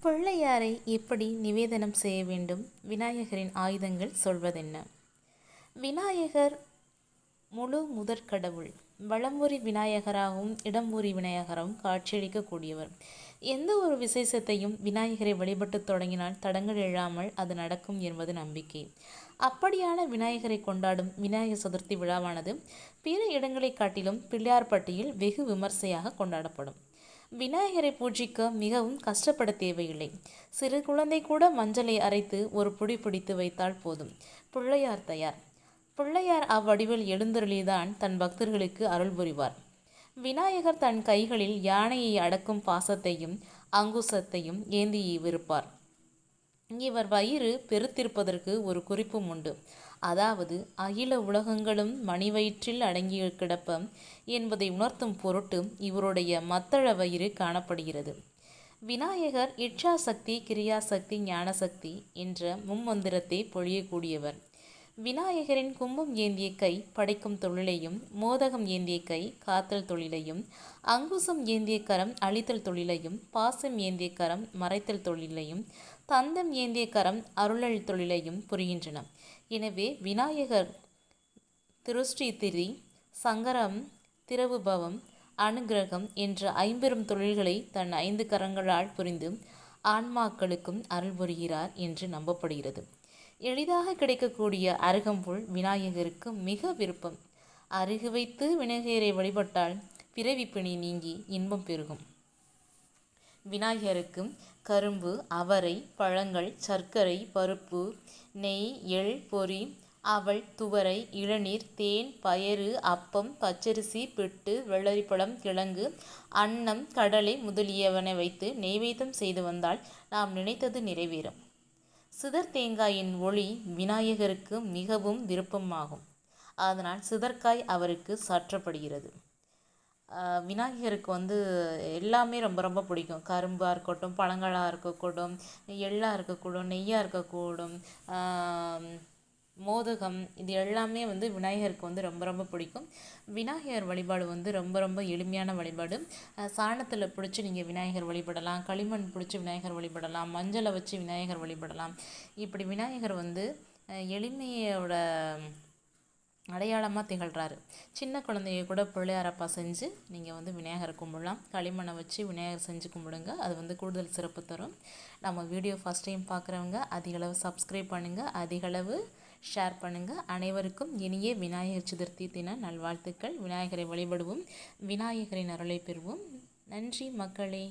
பிள்ளையாரை எப்படி நிவேதனம் செய்ய வேண்டும்? விநாயகரின் ஆயுதங்கள் சொல்வதென்ன? விநாயகர் முழு முதற்கடவுள். வலம்புரி விநாயகராகவும் இடம்புரி விநாயகராகவும் காட்சியளிக்கக்கூடியவர். எந்த ஒரு விசேஷத்தையும் விநாயகரை வழிபட்டு தொடங்கினால் தடங்கள் இல்லாமல் அது நடக்கும் என்பது நம்பிக்கை. அப்படியான விநாயகரை கொண்டாடும் விநாயகர் சதுர்த்தி விழாவானது பிற இடங்களை காட்டிலும் பிள்ளையார்பட்டியில் வெகு விமர்சையாக கொண்டாடப்படும். விநாயகரை பூஜிக்க மிகவும் கஷ்டப்பட தேவையில்லை. சிறு குழந்தை கூட மஞ்சளை அரைத்து ஒரு புடி பிடித்து வைத்தால் போதும், பிள்ளையார் தயார். பிள்ளையார் அவ்வடிவில் எழுந்தருளிதான் தன் பக்தர்களுக்கு அருள் புரிவார். விநாயகர் தன் கைகளில் யானையை அடக்கும் பாசத்தையும் அங்குசத்தையும் ஏந்தி இருப்பார். இவர் வயிறு பெருத்திருப்பதற்கு ஒரு குறிப்பும் உண்டு. அதாவது அகில உலகங்களும் மணிவயிற்றில் அடங்கி கிடப்ப என்பதை உணர்த்தும் பொருட்டு இவருடைய மத்தள வயிறு காணப்படுகிறது. விநாயகர் இச்சாசக்தி, கிரியாசக்தி, ஞானசக்தி என்ற மும்மந்திரத்தை பொழியக்கூடியவர். விநாயகரின் கும்பம் ஏந்திய கை படைக்கும் தொழிலையும், மோதகம் ஏந்திய கை காத்தல் தொழிலையும், அங்குசம் ஏந்திய கரம் அழித்தல் தொழிலையும், பாசம் ஏந்திய கரம் மறைத்தல் தொழிலையும், தந்தம் ஏந்திய கரம் அருளல் தொழிலையும் புரிகின்றன. எனவே விநாயகர் திருஷ்டி திதி, சங்கரம், திரவுபவம், அனுகிரகம் என்ற ஐம்பெரும் தொழில்களை தன் 5 கரங்களால் புரிந்து ஆன்மாக்களுக்கும் அருள் புரிகிறார் என்று நம்பப்படுகிறது. எளிதாக கிடைக்கக்கூடிய அருகம்புல் விநாயகருக்கு மிக விருப்பம். அருகு வைத்து விநாயகரை வழிபட்டால் பிறவி பிணி நீங்கி இன்பம் பெருகும். விநாயகருக்கு கரும்பு, அவரை, பழங்கள், சர்க்கரை, பருப்பு, நெய், எள், பொரி, அவல், துவரை, இளநீர், தேன், பயறு, அப்பம், பச்சரிசி, பிட்டு, வெள்ளரிப்பழம், கிழங்கு, அன்னம், கடலை முதலியவனை வைத்து நெய்வேதம் செய்து வந்தால் நாம் நினைத்தது நிறைவேறும். சிதர் தேங்காயின் ஒளி விநாயகருக்கு மிகவும் விருப்பமாகும். அதனால் சிதற்காய் அவருக்கு சாற்றப்படுகிறது. விநாயகருக்கு எல்லாமே ரொம்ப ரொம்ப பிடிக்கும். கரும்பாக இருக்கட்டும், பழங்களாக இருக்கக்கூடும், எள்ளாக இருக்கக்கூடும், நெய்யாக இருக்கக்கூடும், மோதகம், இது எல்லாமே விநாயகருக்கு ரொம்ப ரொம்ப பிடிக்கும். விநாயகர் வழிபாடு ரொம்ப ரொம்ப எளிமையான வழிபாடு. சாணத்தில் பிடிச்சி நீங்கள் விநாயகர் வழிபடலாம், களிமண் பிடிச்சி விநாயகர் வழிபடலாம், மஞ்சளை வச்சு விநாயகர் வழிபடலாம். இப்படி விநாயகர் எளிமையோட அடையாளமாக திகழ்கிறாரு. சின்ன குழந்தைய கூட பிள்ளையாரப்பா செஞ்சு நீங்கள் விநாயகரை கும்பிடலாம். களிமண்ணை வச்சு விநாயகர் செஞ்சு கும்பிடுங்க. அது கூடுதல் சிறப்பு தரும். நம்ம வீடியோ ஃபஸ்ட் டைம் பார்க்குறவங்க அதிகளவு சப்ஸ்கிரைப் பண்ணுங்கள், அதிகளவு ஷேர் பண்ணுங்கள். அனைவருக்கும் இனிய விநாயகர் சதுர்த்தி தின நல்வாழ்த்துக்கள். விநாயகரை வழிபடுவோம், விநாயகரின் அருளை பெறுவோம். நன்றி மக்களே.